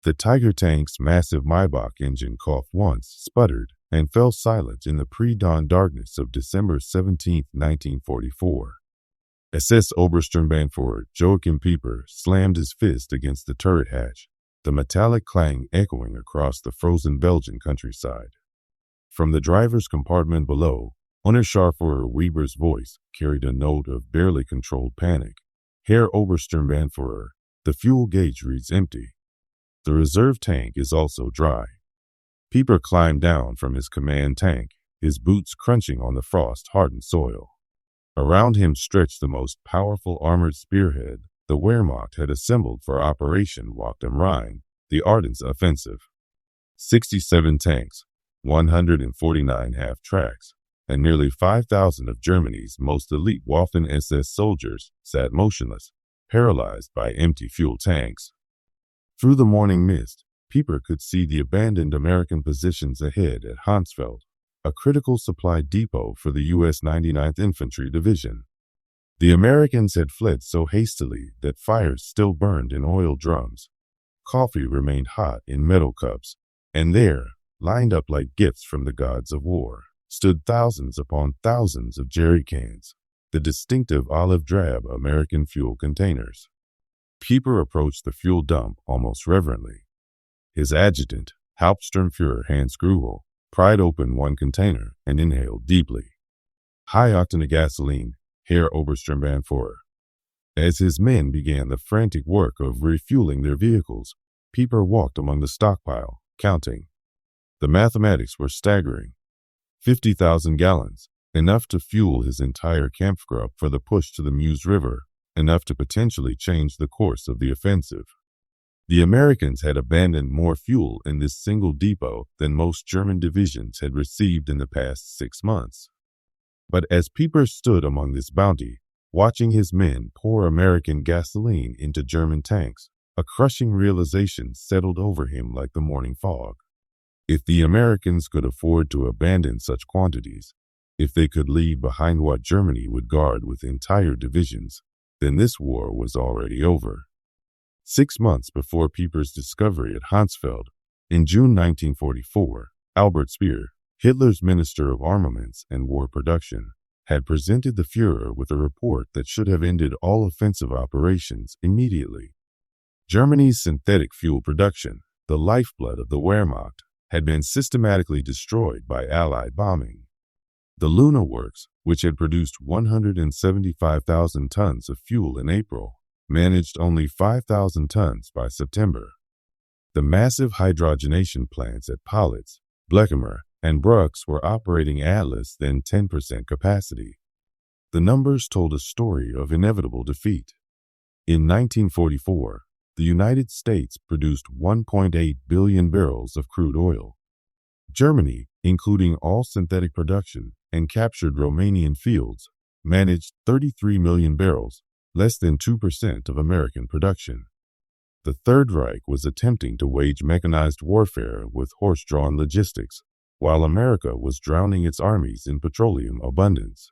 The Tiger tank's massive Maybach engine coughed once, sputtered, and fell silent in the pre-dawn darkness of December 17, 1944. SS-Obersturmbannführer Joachim Peiper slammed his fist against the turret hatch, the metallic clang echoing across the frozen Belgian countryside. From the driver's compartment below, Unterscharführer Weber's voice carried a note of barely controlled panic. Herr Obersturmbannführer, the fuel gauge reads empty. The reserve tank is also dry. Peiper climbed down from his command tank, his boots crunching on the frost-hardened soil. Around him stretched the most powerful armored spearhead the Wehrmacht had assembled for Operation Wacht am Rhein, the Ardennes offensive. 67 tanks, 149 half-tracks, and nearly 5,000 of Germany's most elite Waffen-SS soldiers sat motionless, paralyzed by empty fuel tanks. Through the morning mist, Peiper could see the abandoned American positions ahead at Honsfeld, a critical supply depot for the U.S. 99th Infantry Division. The Americans had fled so hastily that fires still burned in oil drums. Coffee remained hot in metal cups, and there, lined up like gifts from the gods of war, stood thousands upon thousands of jerry cans, the distinctive olive drab American fuel containers. Peiper approached the fuel dump almost reverently. His adjutant, Hauptsturmführer Hans Gruel, pried open one container and inhaled deeply. High-octane gasoline, Herr Obersturmbannführer. As his men began the frantic work of refueling their vehicles, Peiper walked among the stockpile, counting. The mathematics were staggering. 50,000 gallons, enough to fuel his entire Kampfgruppe for the push to the Meuse River, enough to potentially change the course of the offensive. The Americans had abandoned more fuel in this single depot than most German divisions had received in the past 6 months. But as Peiper stood among this bounty, watching his men pour American gasoline into German tanks, a crushing realization settled over him like the morning fog. If the Americans could afford to abandon such quantities, if they could leave behind what Germany would guard with entire divisions, then this war was already over. 6 months before Peiper's discovery at Honsfeld, in June 1944, Albert Speer, Hitler's Minister of Armaments and War Production, had presented the Führer with a report that should have ended all offensive operations immediately. Germany's synthetic fuel production, the lifeblood of the Wehrmacht, had been systematically destroyed by Allied bombing. The Luna Works, which had produced 175,000 tons of fuel in April, managed only 5,000 tons by September. The massive hydrogenation plants at Palitz, Blechemer, and Brux were operating at less than 10% capacity. The numbers told a story of inevitable defeat. In 1944, the United States produced 1.8 billion barrels of crude oil. Germany, including all synthetic production and captured Romanian fields, managed 33 million barrels, less than 2% of American production. The Third Reich was attempting to wage mechanized warfare with horse-drawn logistics, while America was drowning its armies in petroleum abundance.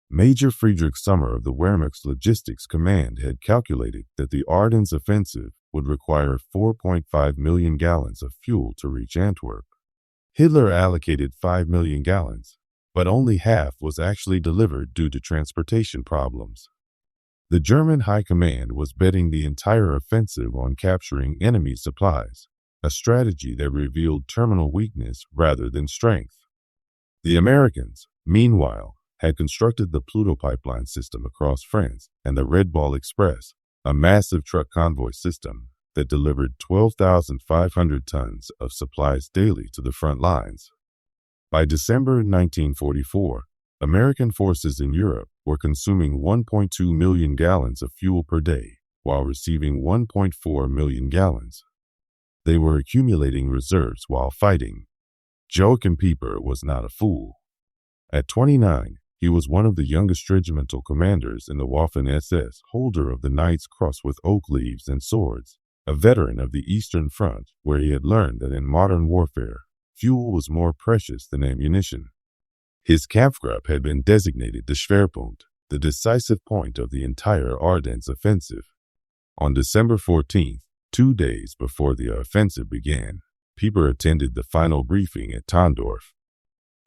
Major Friedrich Sommer of the Wehrmacht's Logistics Command had calculated that the Ardennes offensive would require 4.5 million gallons of fuel to reach Antwerp. Hitler allocated 5 million gallons, but only half was actually delivered due to transportation problems. The German High Command was betting the entire offensive on capturing enemy supplies, a strategy that revealed terminal weakness rather than strength. The Americans, meanwhile, had constructed the Pluto pipeline system across France and the Red Ball Express, a massive truck convoy system that delivered 12,500 tons of supplies daily to the front lines. By December 1944, American forces in Europe were consuming 1.2 million gallons of fuel per day while receiving 1.4 million gallons. They were accumulating reserves while fighting. Joachim Peiper was not a fool. At 29, he was one of the youngest regimental commanders in the Waffen-SS, holder of the Knight's Cross with oak leaves and swords, a veteran of the Eastern Front where he had learned that in modern warfare, fuel was more precious than ammunition. His Kampfgruppe had been designated the Schwerpunkt, the decisive point of the entire Ardennes offensive. On December 14th, 2 days before the offensive began, Peiper attended the final briefing at Tondorf.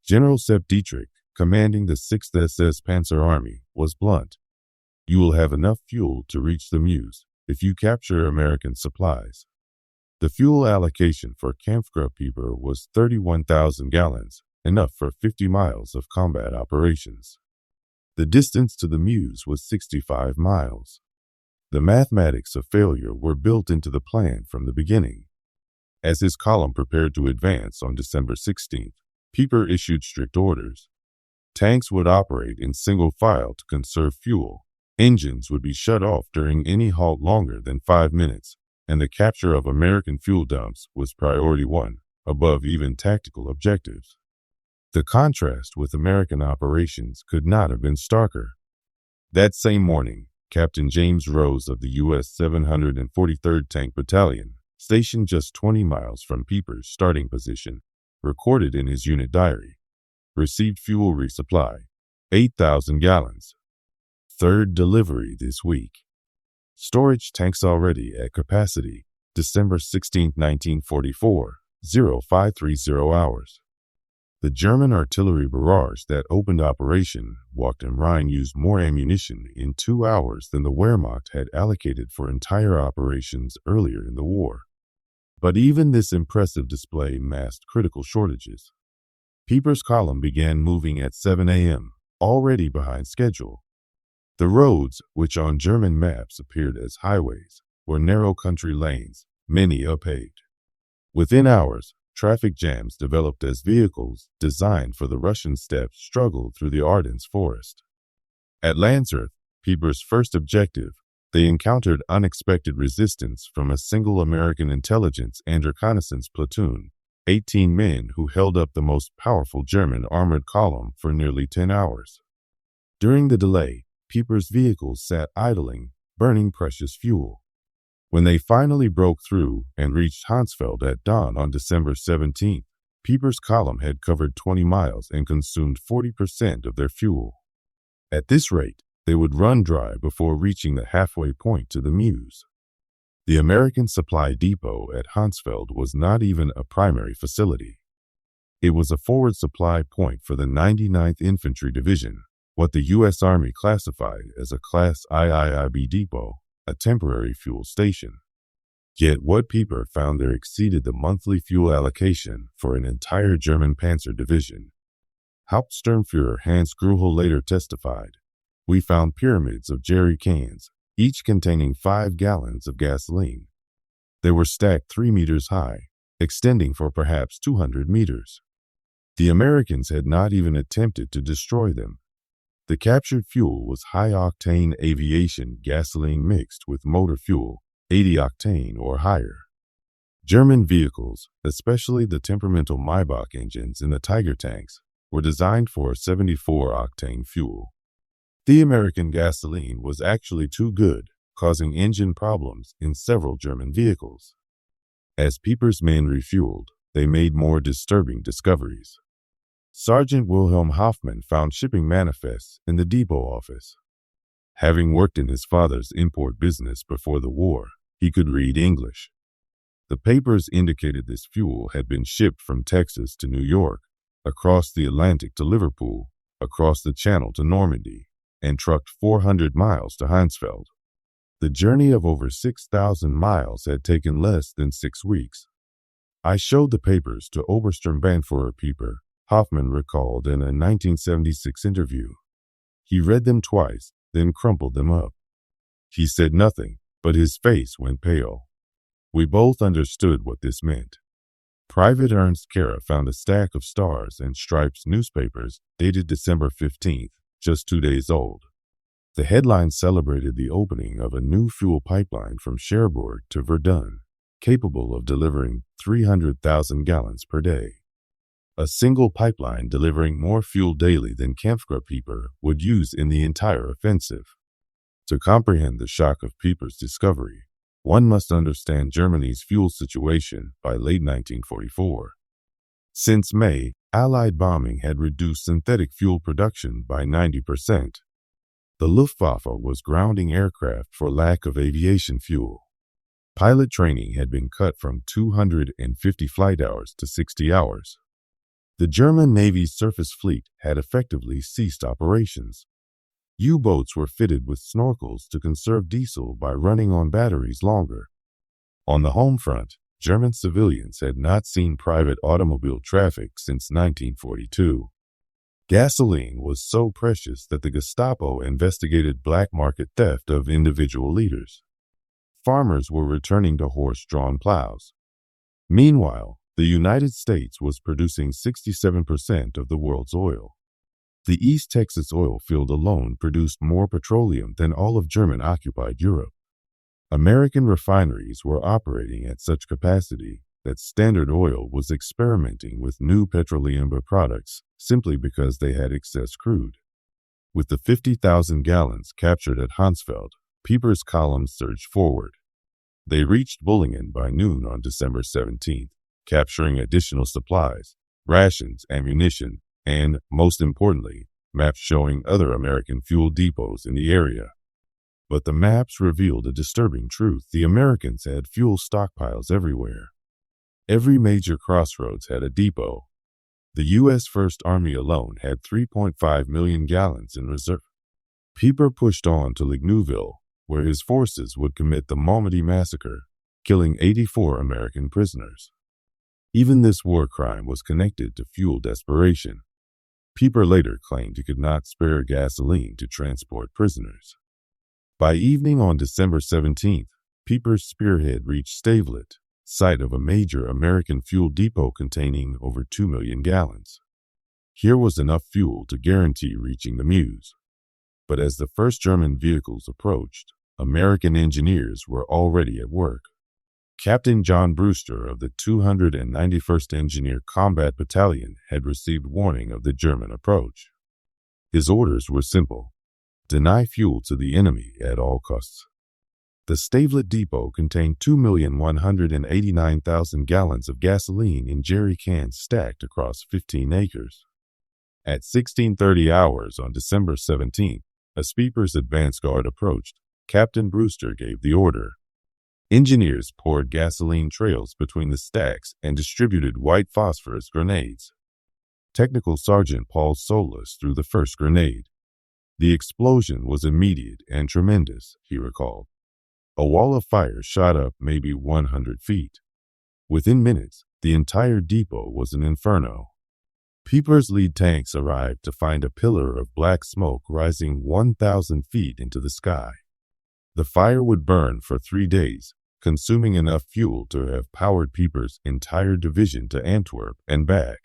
General Sepp Dietrich, commanding the 6th SS Panzer Army, was blunt. "You will have enough fuel to reach the Meuse if you capture American supplies." The fuel allocation for Kampfgruppe Peiper was 31,000 gallons, enough for 50 miles of combat operations. The distance to the Meuse was 65 miles. The mathematics of failure were built into the plan from the beginning. As his column prepared to advance on December 16th, Peiper issued strict orders. Tanks would operate in single file to conserve fuel. Engines would be shut off during any halt longer than 5 minutes, and the capture of American fuel dumps was priority one, above even tactical objectives. The contrast with American operations could not have been starker. That same morning, Captain James Rose of the U.S. 743rd Tank Battalion, stationed just 20 miles from Peiper's starting position, recorded in his unit diary, "Received fuel resupply, 8,000 gallons. Third delivery this week. Storage tanks already at capacity, December 16, 1944, 0530 hours." The German artillery barrage that opened Operation Wacht am Rhein used more ammunition in 2 hours than the Wehrmacht had allocated for entire operations earlier in the war. But even this impressive display masked critical shortages. Peiper's column began moving at 7 a.m., already behind schedule. The roads, which on German maps appeared as highways, were narrow country lanes, many unpaved. Within hours, traffic jams developed as vehicles designed for the Russian steppes struggled through the Ardennes Forest. At Landshut, Peiper's first objective, they encountered unexpected resistance from a single American intelligence and reconnaissance platoon, 18 men who held up the most powerful German armored column for nearly 10 hours. During the delay, Peiper's vehicles sat idling, burning precious fuel. When they finally broke through and reached Honsfeld at dawn on December 17th, Peiper's column had covered 20 miles and consumed 40% of their fuel. At this rate, they would run dry before reaching the halfway point to the Meuse. The American supply depot at Honsfeld was not even a primary facility. It was a forward supply point for the 99th Infantry Division, what the U.S. Army classified as a Class IIIB depot, a temporary fuel station. Yet what Peiper found there exceeded the monthly fuel allocation for an entire German panzer division. Hauptsturmführer Hans Gruhel later testified, "We found pyramids of jerry cans, each containing 5 gallons of gasoline. They were stacked 3 meters high, extending for perhaps 200 meters. The Americans had not even attempted to destroy them. The captured fuel was high-octane aviation gasoline mixed with motor fuel, 80 octane or higher. German vehicles, especially the temperamental Maybach engines in the Tiger tanks, were designed for 74-octane fuel. The American gasoline was actually too good, causing engine problems in several German vehicles. As Peiper's men refueled, they made more disturbing discoveries. Sergeant Wilhelm Hoffmann found shipping manifests in the depot office. Having worked in his father's import business before the war, he could read English. The papers indicated this fuel had been shipped from Texas to New York, across the Atlantic to Liverpool, across the Channel to Normandy, and trucked 400 miles to Honsfeld. The journey of over 6,000 miles had taken less than 6 weeks. "I showed the papers to Obersturmbannführer Peiper," Hoffmann recalled in a 1976 interview. "He read them twice, then crumpled them up. He said nothing, but his face went pale. We both understood what this meant." Private Ernst Kara found a stack of Stars and Stripes newspapers dated December 15th, just 2 days old. The headline celebrated the opening of a new fuel pipeline from Cherbourg to Verdun, capable of delivering 300,000 gallons per day. A single pipeline delivering more fuel daily than Kampfgruppe Peiper would use in the entire offensive. To comprehend the shock of Peiper's discovery, one must understand Germany's fuel situation by late 1944. Since May, Allied bombing had reduced synthetic fuel production by 90%. The Luftwaffe was grounding aircraft for lack of aviation fuel. Pilot training had been cut from 250 flight hours to 60 hours. The German Navy's surface fleet had effectively ceased operations. U-boats were fitted with snorkels to conserve diesel by running on batteries longer. On the home front, German civilians had not seen private automobile traffic since 1942. Gasoline was so precious that the Gestapo investigated black market theft of individual liters. Farmers were returning to horse-drawn plows. Meanwhile, the United States was producing 67% of the world's oil. The East Texas oil field alone produced more petroleum than all of German-occupied Europe. American refineries were operating at such capacity that Standard Oil was experimenting with new petroleum products simply because they had excess crude. With the 50,000 gallons captured at Honsfeld, Peiper's columns surged forward. They reached Bullingen by noon on December 17th, capturing additional supplies, rations, ammunition, and, most importantly, maps showing other American fuel depots in the area. But the maps revealed a disturbing truth. The Americans had fuel stockpiles everywhere. Every major crossroads had a depot. The U.S. First Army alone had 3.5 million gallons in reserve. Peiper pushed on to Ligneuville, where his forces would commit the Malmedy massacre, killing 84 American prisoners. Even this war crime was connected to fuel desperation. Peiper later claimed he could not spare gasoline to transport prisoners. By evening on December 17th, Peiper's spearhead reached Stavelot, site of a major American fuel depot containing over 2 million gallons. Here was enough fuel to guarantee reaching the Meuse. But as the first German vehicles approached, American engineers were already at work. Captain John Brewster of the 291st Engineer Combat Battalion had received warning of the German approach. His orders were simple: deny fuel to the enemy at all costs. The Stavelot depot contained 2,189,000 gallons of gasoline in jerry cans stacked across 15 acres. At 16:30 hours on December 17th, as Peiper's advance guard approached, Captain Brewster gave the order. Engineers poured gasoline trails between the stacks and distributed white phosphorus grenades. Technical Sergeant Paul Solis threw the first grenade. The explosion was immediate and tremendous, he recalled. A wall of fire shot up maybe 100 feet. Within minutes, the entire depot was an inferno. Peiper's lead tanks arrived to find a pillar of black smoke rising 1,000 feet into the sky. The fire would burn for 3 days, consuming enough fuel to have powered Peiper's entire division to Antwerp and back.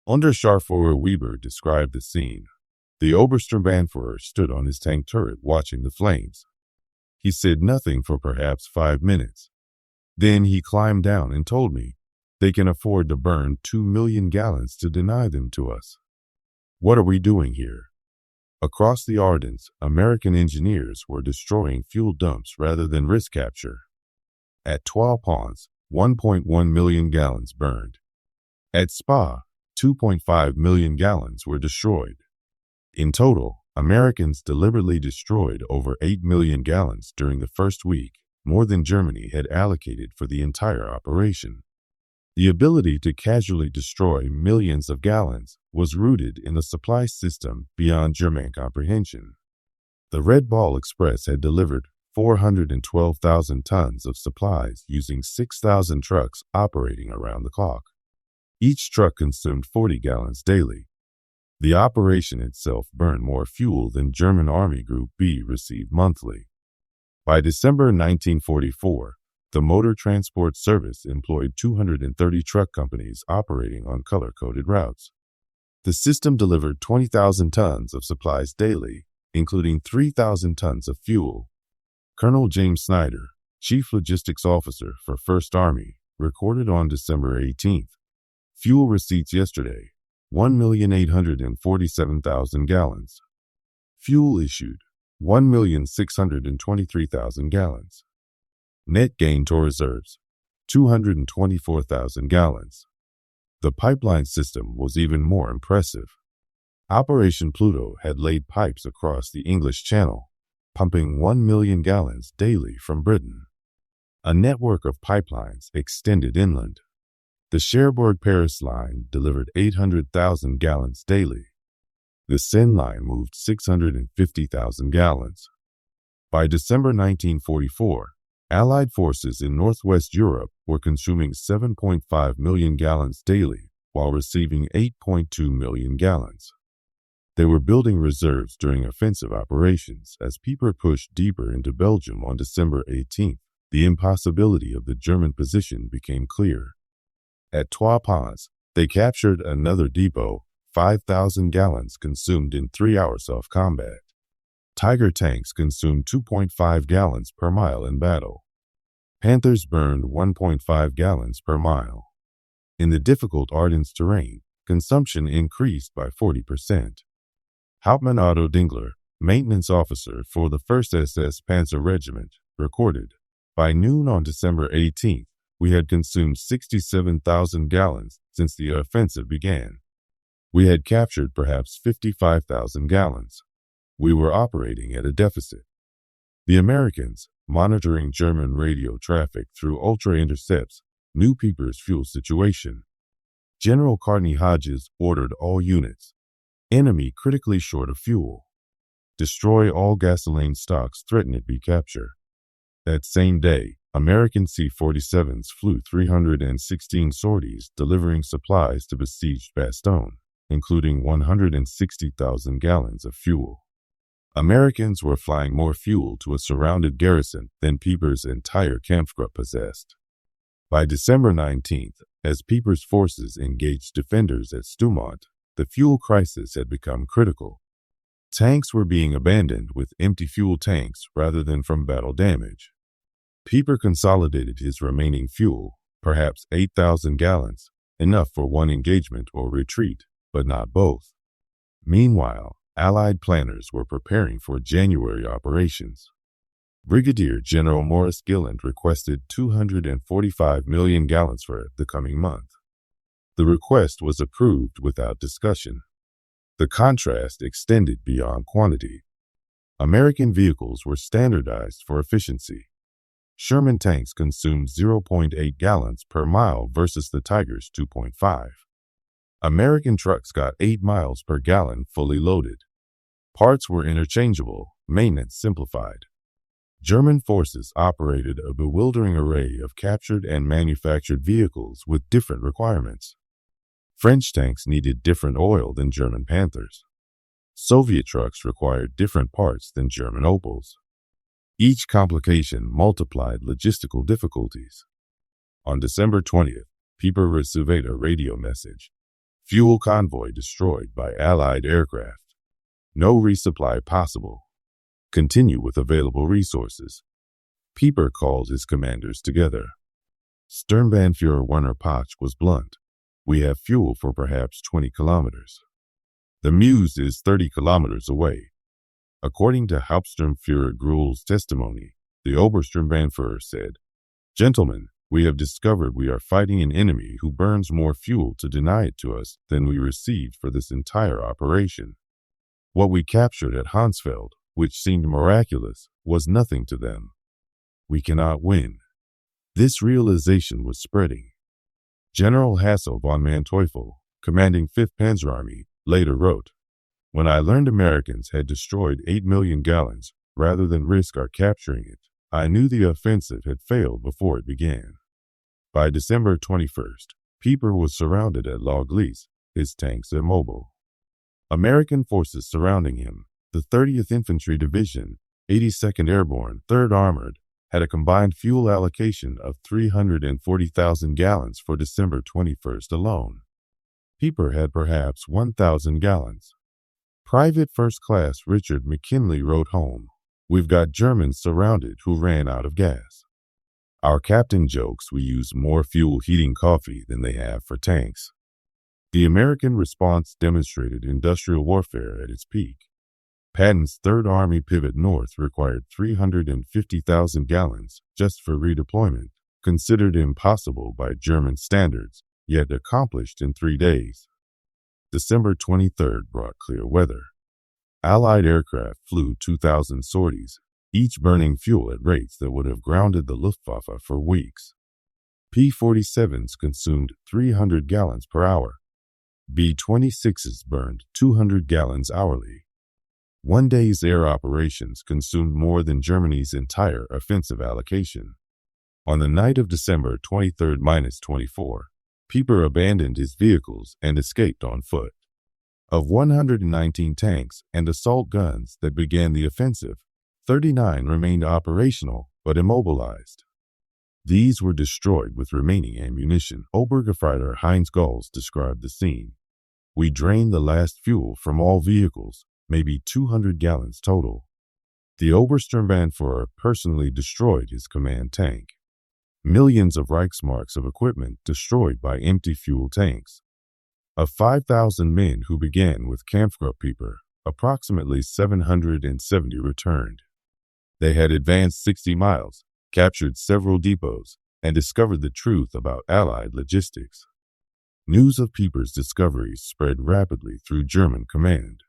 Unterscharführer Weber described the scene. The Obersturmbannführer stood on his tank turret watching the flames. He said nothing for perhaps 5 minutes. Then he climbed down and told me, "They can afford to burn 2 million gallons to deny them to us. What are we doing here?" Across the Ardennes, American engineers were destroying fuel dumps rather than risk capture. At Trois Ponts, 1.1 million gallons burned. At Spa, 2.5 million gallons were destroyed. In total, Americans deliberately destroyed over 8 million gallons during the first week, more than Germany had allocated for the entire operation. The ability to casually destroy millions of gallons was rooted in a supply system beyond German comprehension. The Red Ball Express had delivered 412,000 tons of supplies using 6,000 trucks operating around the clock. Each truck consumed 40 gallons daily. The operation itself burned more fuel than German Army Group B received monthly. By December 1944, the Motor Transport Service employed 230 truck companies operating on color-coded routes. The system delivered 20,000 tons of supplies daily, including 3,000 tons of fuel. Colonel James Snyder, Chief Logistics Officer for First Army, recorded on December 18th. Fuel receipts yesterday, 1,847,000 gallons. Fuel issued, 1,623,000 gallons. Net gain to reserves, 224,000 gallons. The pipeline system was even more impressive. Operation Pluto had laid pipes across the English Channel, pumping 1 million gallons daily from Britain. A network of pipelines extended inland. The Cherbourg-Paris line delivered 800,000 gallons daily. The Seine line moved 650,000 gallons. By December 1944, Allied forces in Northwest Europe were consuming 7.5 million gallons daily while receiving 8.2 million gallons. They were building reserves during offensive operations as Peiper pushed deeper into Belgium on December 18th. The impossibility of the German position became clear. At Trois Ponts, they captured another depot, 5,000 gallons consumed in 3 hours of combat. Tiger tanks consumed 2.5 gallons per mile in battle. Panthers burned 1.5 gallons per mile. In the difficult Ardennes terrain, consumption increased by 40%. Hauptmann Otto Dingler, maintenance officer for the 1st SS Panzer Regiment, recorded, "By noon on December 18th, we had consumed 67,000 gallons since the offensive began. We had captured perhaps 55,000 gallons. We were operating at a deficit." The Americans, monitoring German radio traffic through ultra-intercepts, knew Peiper's fuel situation. General Carney Hodges ordered all units. Enemy critically short of fuel. Destroy all gasoline stocks threatened recapture. That same day, American C-47s flew 316 sorties delivering supplies to besieged Bastogne, including 160,000 gallons of fuel. Americans were flying more fuel to a surrounded garrison than Peiper's entire Kampfgruppe possessed. By December 19th, as Peiper's forces engaged defenders at Stoumont, the fuel crisis had become critical. Tanks were being abandoned with empty fuel tanks rather than from battle damage. Peiper consolidated his remaining fuel, perhaps 8,000 gallons, enough for one engagement or retreat, but not both. Meanwhile, Allied planners were preparing for January operations. Brigadier General Maurice Gilland requested 245 million gallons for the coming month. The request was approved without discussion. The contrast extended beyond quantity. American vehicles were standardized for efficiency. Sherman tanks consumed 0.8 gallons per mile versus the Tiger's 2.5. American trucks got 8 miles per gallon fully loaded. Parts were interchangeable, maintenance simplified. German forces operated a bewildering array of captured and manufactured vehicles with different requirements. French tanks needed different oil than German Panthers. Soviet trucks required different parts than German Opels. Each complication multiplied logistical difficulties. On December 20th, Peiper received a radio message. Fuel convoy destroyed by Allied aircraft. No resupply possible. Continue with available resources. Peiper called his commanders together. Sturmbannführer Werner Pach was blunt. We have fuel for perhaps 20 kilometers. The Meuse is 30 kilometers away. According to Hauptsturmführer Gruel's testimony, the Obersturmbannführer said, "Gentlemen, we have discovered we are fighting an enemy who burns more fuel to deny it to us than we received for this entire operation. What we captured at Honsfeld, which seemed miraculous, was nothing to them. We cannot win." This realization was spreading. General Hassel von Manteuffel, commanding 5th Panzer Army, later wrote, "When I learned Americans had destroyed 8 million gallons rather than risk our capturing it, I knew the offensive had failed before it began." By December 21st, Peiper was surrounded at La Glisse, his tanks immobile. American forces surrounding him, the 30th Infantry Division, 82nd Airborne, 3rd Armored, had a combined fuel allocation of 340,000 gallons for December 21st alone. Peiper had perhaps 1,000 gallons. Private First Class Richard McKinley wrote home, "We've got Germans surrounded who ran out of gas. Our captain jokes we use more fuel heating coffee than they have for tanks." The American response demonstrated industrial warfare at its peak. Patton's 3rd Army pivot north required 350,000 gallons just for redeployment, considered impossible by German standards, yet accomplished in 3 days. December 23rd brought clear weather. Allied aircraft flew 2,000 sorties, each burning fuel at rates that would have grounded the Luftwaffe for weeks. P-47s consumed 300 gallons per hour. B-26s burned 200 gallons hourly. One day's air operations consumed more than Germany's entire offensive allocation. On the night of December 23-24, Peiper abandoned his vehicles and escaped on foot. Of 119 tanks and assault guns that began the offensive, 39 remained operational but immobilized. These were destroyed with remaining ammunition. Obergefreiter Heinz Gulls described the scene. We drained the last fuel from all vehicles, maybe 200 gallons total. The Obersturmbannführer personally destroyed his command tank. Millions of Reichsmarks of equipment destroyed by empty fuel tanks. Of 5,000 men who began with Kampfgruppe Peiper, approximately 770 returned. They had advanced 60 miles, captured several depots, and discovered the truth about Allied logistics. News of Peiper's discoveries spread rapidly through German command.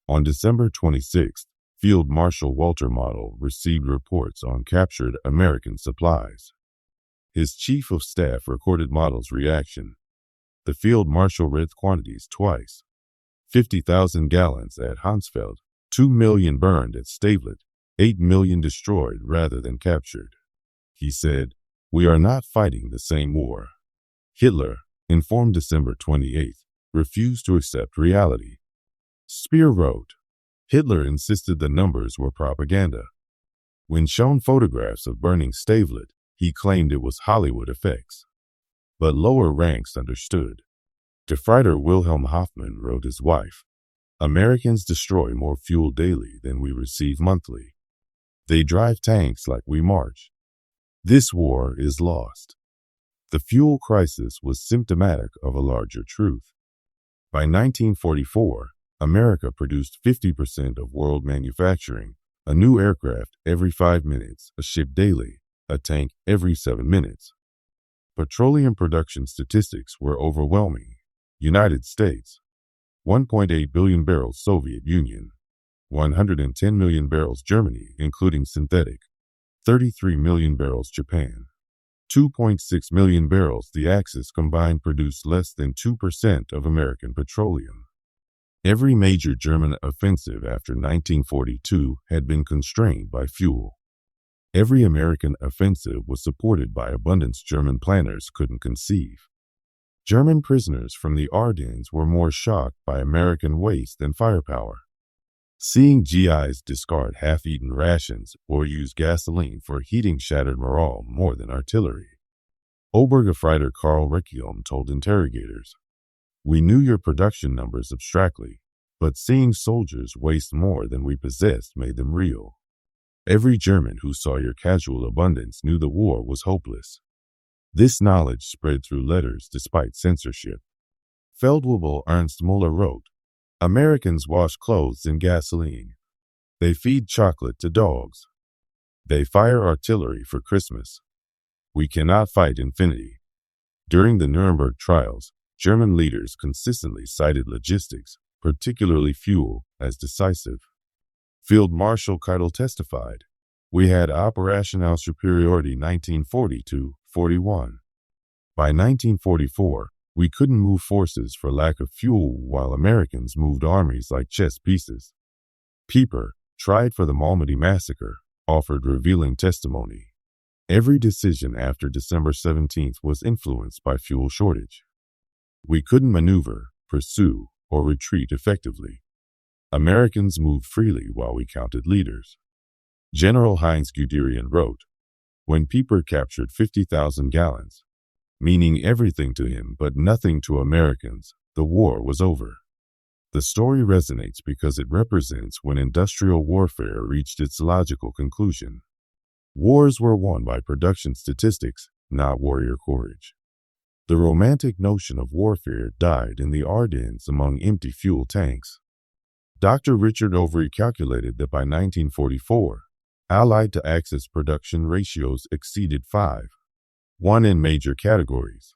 On December 26th, Field Marshal Walter Model received reports on captured American supplies. His chief of staff recorded Model's reaction. The field marshal read quantities twice. 50,000 gallons at Honsfeld, 2 million burned at Stavelot, 8 million destroyed rather than captured. He said, "We are not fighting the same war." Hitler, informed December 28th, refused to accept reality. Speer wrote, Hitler insisted the numbers were propaganda. When shown photographs of burning Stavelot, he claimed it was Hollywood effects. But lower ranks understood. Gefreiter Wilhelm Hoffmann wrote his wife, "Americans destroy more fuel daily than we receive monthly. They drive tanks like we march. This war is lost." The fuel crisis was symptomatic of a larger truth. By 1944, America produced 50% of world manufacturing, a new aircraft every 5 minutes, a ship daily, a tank every 7 minutes. Petroleum production statistics were overwhelming. United States, 1.8 billion barrels Soviet Union, 110 million barrels Germany, including synthetic, 33 million barrels Japan, 2.6 million barrels. The Axis combined produced less than 2% of American petroleum. Every major German offensive after 1942 had been constrained by fuel. Every American offensive was supported by abundance German planners couldn't conceive. German prisoners from the Ardennes were more shocked by American waste than firepower. Seeing GIs discard half-eaten rations or use gasoline for heating shattered morale more than artillery. Obergefreiter Karl Requiem told interrogators, "We knew your production numbers abstractly, but seeing soldiers waste more than we possessed made them real. Every German who saw your casual abundance knew the war was hopeless." This knowledge spread through letters despite censorship. Feldwebel Ernst Müller wrote, "Americans wash clothes in gasoline. They feed chocolate to dogs. They fire artillery for Christmas. We cannot fight infinity." During the Nuremberg trials, German leaders consistently cited logistics, particularly fuel, as decisive. Field Marshal Keitel testified, "We had operational superiority 1940-41. By 1944, we couldn't move forces for lack of fuel while Americans moved armies like chess pieces." Peiper, tried for the Malmedy massacre, offered revealing testimony. Every decision after December 17th was influenced by fuel shortage. We couldn't maneuver, pursue, or retreat effectively. Americans moved freely while we counted leaders. General Heinz Guderian wrote, "When Peiper captured 50,000 gallons, meaning everything to him but nothing to Americans, the war was over." The story resonates because it represents when industrial warfare reached its logical conclusion. Wars were won by production statistics, not warrior courage. The romantic notion of warfare died in the Ardennes among empty fuel tanks. Dr. Richard Overy calculated that by 1944, Allied to Axis production ratios exceeded 5:1 in major categories.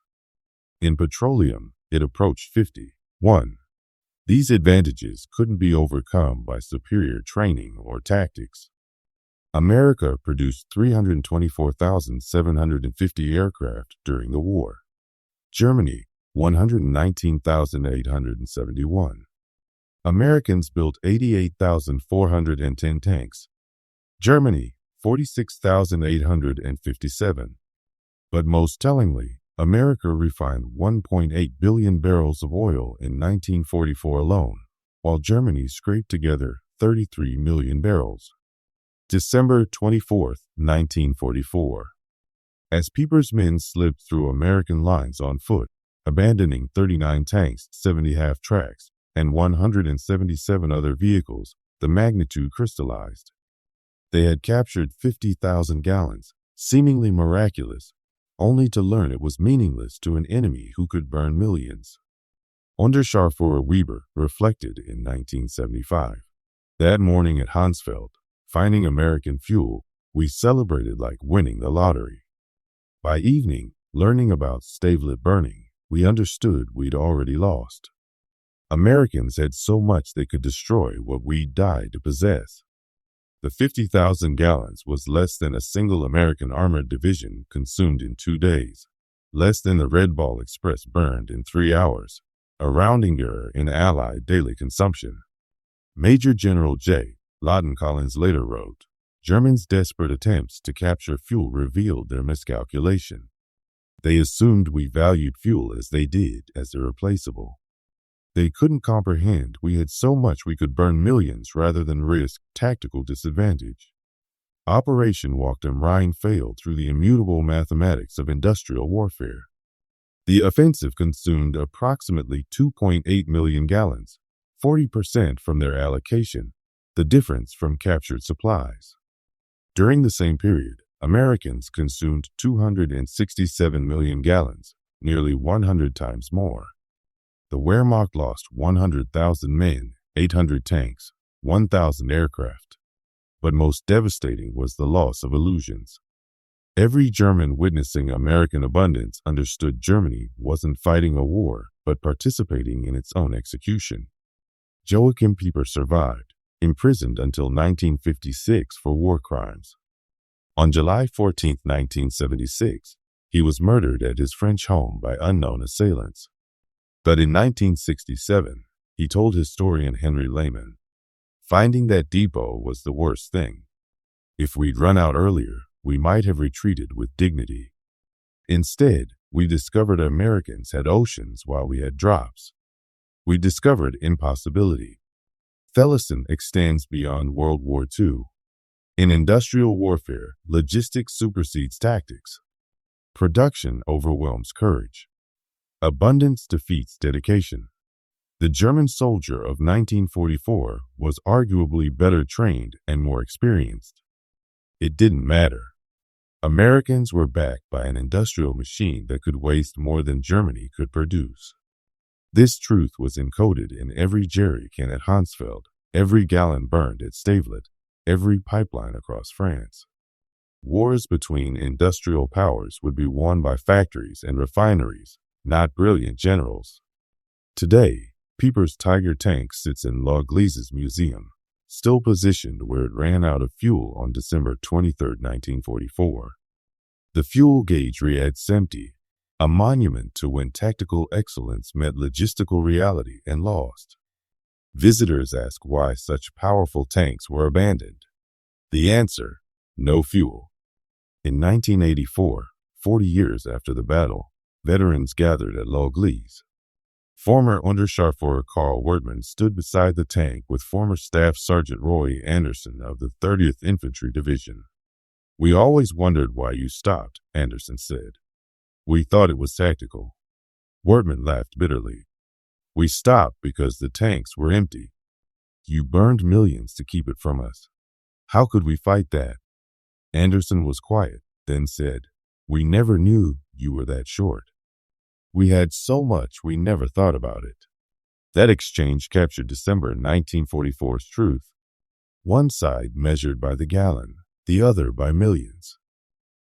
In petroleum, it approached 50:1. These advantages couldn't be overcome by superior training or tactics. America produced 324,750 aircraft during the war. Germany, 119,871. Americans built 88,410 tanks. Germany, 46,857. But most tellingly, America refined 1.8 billion barrels of oil in 1944 alone, while Germany scraped together 33 million barrels. December 24, 1944. As Peiper's men slipped through American lines on foot, abandoning 39 tanks, 70 half-tracks, and 177 other vehicles, the magnitude crystallized. They had captured 50,000 gallons, seemingly miraculous, only to learn it was meaningless to an enemy who could burn millions. Unterscharführer Weber reflected in 1975. That morning at Honsfeld, finding American fuel, we celebrated like winning the lottery. By evening, learning about stavelet burning, we understood we'd already lost. Americans had so much they could destroy what we died to possess. The 50,000 gallons was less than a single American armored division consumed in 2 days, less than the Red Ball Express burned in 3 hours, a rounding error in Allied daily consumption. Major General J. Lawton Collins later wrote, Germans' desperate attempts to capture fuel revealed their miscalculation. They assumed we valued fuel as they did as irreplaceable. They couldn't comprehend we had so much we could burn millions rather than risk tactical disadvantage. Operation Walk am Rhein failed through the immutable mathematics of industrial warfare. The offensive consumed approximately 2.8 million gallons, 40% from their allocation, the difference from captured supplies. During the same period, Americans consumed 267 million gallons, nearly 100 times more. The Wehrmacht lost 100,000 men, 800 tanks, 1,000 aircraft. But most devastating was the loss of illusions. Every German witnessing American abundance understood Germany wasn't fighting a war, but participating in its own execution. Joachim Peiper survived, imprisoned until 1956 for war crimes. On July 14, 1976, he was murdered at his French home by unknown assailants. But in 1967, he told historian Henry Lehman, finding that depot was the worst thing. If we'd run out earlier, we might have retreated with dignity. Instead, we discovered Americans had oceans while we had drops. We discovered impossibility. Thelison extends beyond World War II. In industrial warfare, logistics supersedes tactics. Production overwhelms courage. Abundance defeats dedication. The German soldier of 1944 was arguably better trained and more experienced. It didn't matter. Americans were backed by an industrial machine that could waste more than Germany could produce. This truth was encoded in every jerry can at Honsfeld, every gallon burned at Stavelet, every pipeline across France. Wars between industrial powers would be won by factories and refineries, not brilliant generals. Today, Peiper's Tiger tank sits in L'Eglisse's museum, still positioned where it ran out of fuel on December 23, 1944. The fuel gauge reads empty, a monument to when tactical excellence met logistical reality and lost. Visitors ask why such powerful tanks were abandoned. The answer, no fuel. In 1984, 40 years after the battle, veterans gathered at L'Eglise. Former Unterscharführer Karl Wertmann stood beside the tank with former Staff Sergeant Roy Anderson of the 30th Infantry Division. We always wondered why you stopped, Anderson said. We thought it was tactical. Wertmann laughed bitterly. We stopped because the tanks were empty. You burned millions to keep it from us. How could we fight that? Anderson was quiet, then said, We never knew you were that short. We had so much we never thought about it. That exchange captured December 1944's truth. One side measured by the gallon, the other by millions.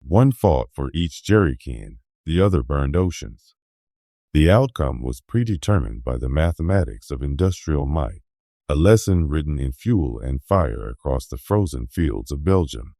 One fought for each jerry can, the other burned oceans. The outcome was predetermined by the mathematics of industrial might, a lesson written in fuel and fire across the frozen fields of Belgium.